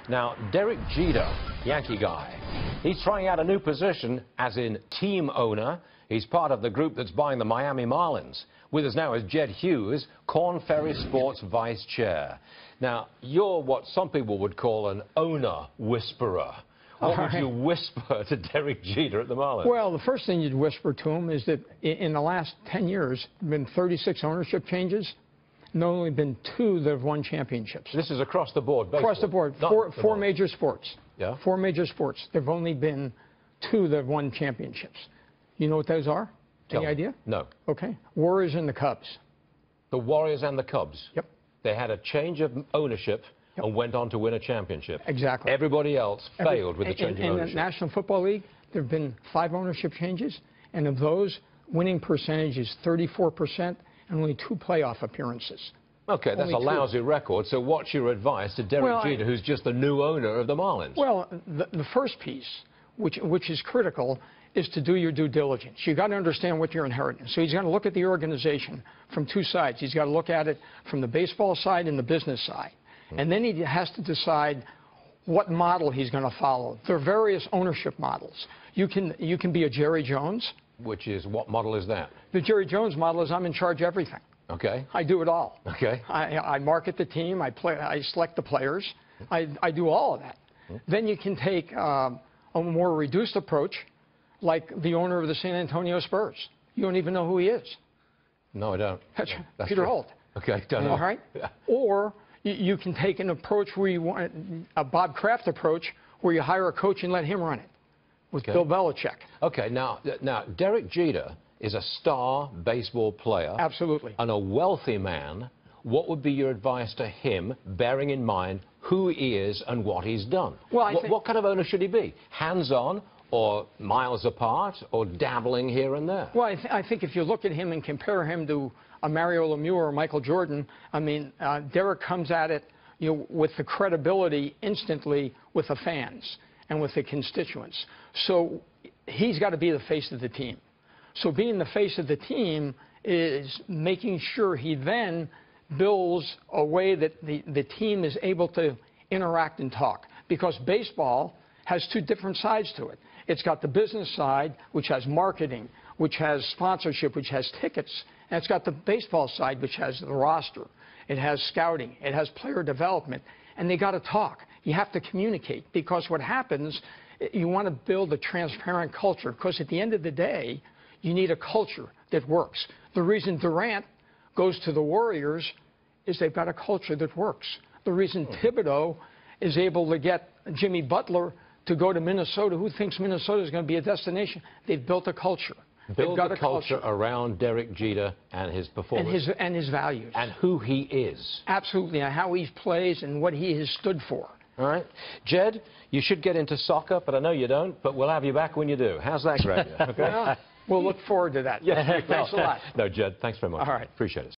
Now, Derek Jeter, Yankee guy, he's trying out a new position as in team owner. He's part of the group that's buying the Miami Marlins. With us now is Hughes, Korn Ferry Sports Vice Chair. Now, you're what some people would call an owner whisperer. What would you whisper to Derek Jeter at the Marlins? Well, the first thing you'd whisper to him is that in the last 10 years, there have been 36 ownership changes, and there have only been 2 that have won championships. This is across the board, baseball. Across the board. Four major sports. Yeah. 4 major sports. There have only been 2 that have won championships. You know what those are? Any idea? No. Okay. Warriors and the Cubs. The Warriors and the Cubs? Yep. They had a change of ownership and went on to win a championship. Exactly. Everybody else failed with the change of ownership. In the National Football League, there have been 5 ownership changes, and of those, winning percentage is 34% and only 2 playoff appearances. Okay, that's a lousy record. So what's your advice to Derek Jeter, who's just the new owner of the Marlins? Well, the first piece, which is critical, is to do your due diligence. You've got to understand what you're inheriting. So he's got to look at the organization from 2 sides. He's got to look at it from the baseball side and the business side. And then he has to decide what model he's going to follow. There are various ownership models. You can be a Jerry Jones. Which is, what model is that? The Jerry Jones model is I'm in charge of everything. Okay. I do it all. Okay. I market the team. I select the players. I do all of that. Then you can take a more reduced approach, like the owner of the San Antonio Spurs. You don't even know who he is. No, I don't. That's Peter Holt. Okay, don't know. All right. Yeah. Or you can take an approach where you want a Bob Kraft approach, where you hire a coach and let him run it, with Bill Belichick. Okay. Now, Derek Jeter is a star baseball player. Absolutely. And a wealthy man. What would be your advice to him, bearing in mind who he is and what he's done? Well, what kind of owner should he be? Hands-on, or miles apart, or dabbling here and there? Well, I think if you look at him and compare him to a Mario Lemieux or Michael Jordan, I mean, Derek comes at it, with the credibility instantly with the fans and with the constituents. So he's got to be the face of the team. So being the face of the team is making sure he then builds a way that the team is able to interact and talk. Because baseball has 2 different sides to it. It's got the business side, which has marketing, which has sponsorship, which has tickets. And it's got the baseball side, which has the roster. It has scouting. It has player development. And they got to talk. You have to communicate. Because what happens, you want to build a transparent culture. Because at the end of the day, you need a culture that works. The reason Durant goes to the Warriors is they've got a culture that works. The reason Thibodeau is able to get Jimmy Butler to go to Minnesota, who thinks Minnesota is going to be a destination? They've built a culture. Build a culture around Derek Jeter and his performance. And his values. And who he is. Absolutely, and how he plays and what he has stood for. All right. Jed, you should get into soccer, but I know you don't, but we'll have you back when you do. How's that, Greg? Okay? Well, we'll look forward to that. Yeah. Thanks a lot. No, Jed, thanks very much. All right. Appreciate it.